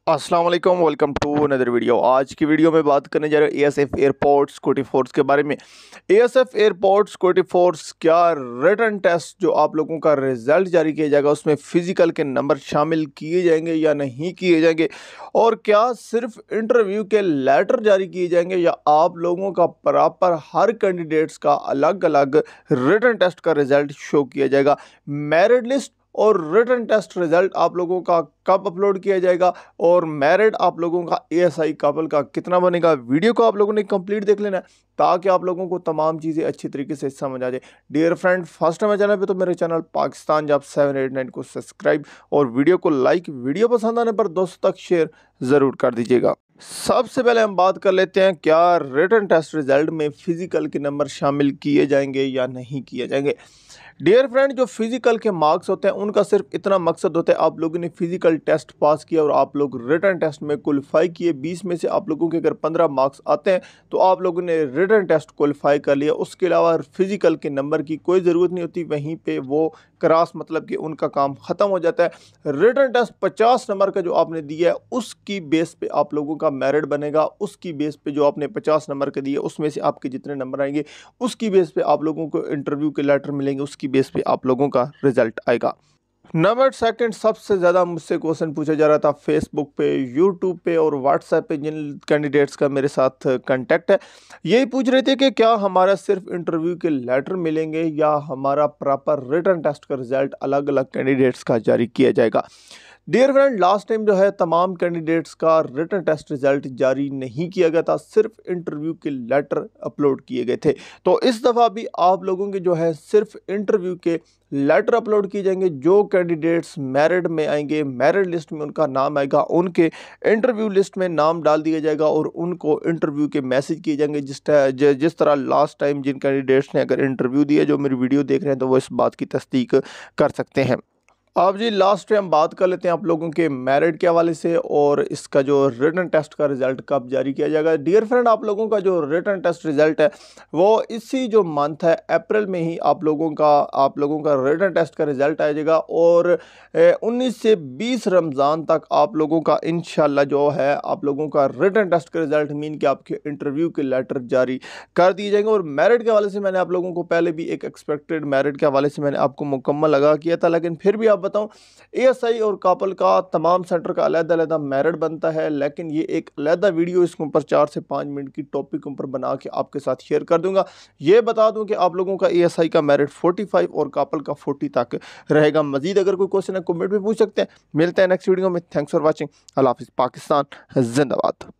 अस्सलाम वालेकुम, welcome to another video. आज की वीडियो में बात करने जा रहे हैं एएसएफ एयरपोर्ट सिक्योरिटी फोर्स के बारे में। एएसएफ एयरपोर्ट सिक्योरिटी फोर्स क्या रिटन टेस्ट जो आप लोगों का रिजल्ट जारी किया जाएगा उसमें फिजिकल के नंबर शामिल किए जाएंगे या नहीं किए जाएंगे, और क्या सिर्फ इंटरव्यू के लेटर जारी किए जाएंगे या आप लोगों का प्रॉपर हर कैंडिडेट्स का अलग अलग रिटन टेस्ट का रिजल्ट शो किया जाएगा। मेरिट लिस्ट और रिटन टेस्ट रिजल्ट आप लोगों का कब अपलोड किया जाएगा और मेरिट आप लोगों का एएसआई काबल का कितना बनेगा, वीडियो को आप लोगों ने कंप्लीट देख लेना है ताकि आप लोगों को तमाम चीज़ें अच्छी तरीके से समझ आ जाए। Dear friend, first time channel पे तो मेरे चैनल पाकिस्तान जॉब 789 को सब्सक्राइब और वीडियो को लाइक, वीडियो पसंद आने पर दोस्तों तक शेयर ज़रूर कर दीजिएगा। सबसे पहले हम बात कर लेते हैं क्या रिटन टेस्ट रिजल्ट में फिजिकल के नंबर शामिल किए जाएंगे या नहीं किए जाएंगे। डियर फ्रेंड, जो फिजिकल के मार्क्स होते हैं उनका सिर्फ इतना मकसद होता है आप लोगों ने फिजिकल टेस्ट पास किया और आप लोग रिटन टेस्ट में क्वालिफाई किए। 20 में से आप लोगों के अगर 15 मार्क्स आते हैं तो आप लोगों ने रिटन टेस्ट क्वालिफाई कर लिया। उसके अलावा फिजिकल के नंबर की कोई ज़रूरत नहीं होती, वहीं पे वो क्रॉस मतलब कि उनका काम ख़त्म हो जाता है। रिटन टेस्ट 50 नंबर का जो आपने दिया है उसकी बेस पे आप लोगों का मेरिट बनेगा। उसकी बेस पे जो आपने 50 नंबर के दिए उसमें से आपके जितने नंबर आएंगे उसकी बेस पे आप लोगों को इंटरव्यू के लेटर मिलेंगे, उसकी बेस पे आप लोगों का रिजल्ट आएगा। नंबर सेकंड, सबसे ज़्यादा मुझसे क्वेश्चन पूछा जा रहा था फेसबुक पे, यूट्यूब पे और व्हाट्सएप पे जिन कैंडिडेट्स का मेरे साथ कांटेक्ट है, यही पूछ रहे थे कि क्या हमारा सिर्फ इंटरव्यू के लेटर मिलेंगे या हमारा प्रॉपर रिटन टेस्ट का रिजल्ट अलग अलग कैंडिडेट्स का जारी किया जाएगा। डियर फ्रेंड, लास्ट टाइम जो है तमाम कैंडिडेट्स का रिटन टेस्ट रिजल्ट जारी नहीं किया गया था, सिर्फ इंटरव्यू के लेटर अपलोड किए गए थे। तो इस दफ़ा भी आप लोगों के जो है सिर्फ इंटरव्यू के लेटर अपलोड किए जाएंगे। जो कैंडिडेट्स मेरिट में आएंगे, मेरिट लिस्ट में उनका नाम आएगा, उनके इंटरव्यू लिस्ट में नाम डाल दिया जाएगा और उनको इंटरव्यू के मैसेज किए जाएंगे। जिस तरह लास्ट टाइम जिन कैंडिडेट्स ने अगर इंटरव्यू दिया, जो मेरी वीडियो देख रहे हैं, तो वो इस बात की तस्दीक कर सकते हैं। अब जी लास्ट में हम बात कर लेते हैं आप लोगों के मेरिट के हवाले से और इसका जो रिटन टेस्ट का रिजल्ट कब जारी किया जाएगा। डियर फ्रेंड, आप लोगों का जो रिटन टेस्ट रिजल्ट है वो इसी जो मंथ है अप्रैल में ही आप लोगों का रिटन टेस्ट का रिजल्ट आ जाएगा और 19 से 20 रमज़ान तक आप लोगों का इंशाल्लाह जो है आप लोगों का रिटन टेस्ट का रिजल्ट मीन कि आपके इंटरव्यू के लेटर जारी कर दिए जाएंगे। और मेरिट के हवाले से मैंने आप लोगों को पहले भी एक एक्सपेक्टेड मेरिट के हवाले से मैंने आपको मुकम्मल लगा किया था, लेकिन फिर भी आप बताऊं एएसआई और कापल का तमाम सेंटर का अलग-अलग मेरिट बनता है, लेकिन ये एक अलग वीडियो इसके ऊपर 4 से 5 मिनट की टॉपिक ऊपर बना के आपके साथ शेयर कर दूंगा। ये बता दूं कि आप लोगों का एएसआई का मेरिट 45 और कापल का 40 तक रहेगा। मजीद अगर कोई क्वेश्चन है कमेंट में पूछ सकते हैं। मिलते हैं नेक्स्ट वीडियो में। Thanks for watching. अल्लाह हाफिज़। पाकिस्तान जिंदाबाद।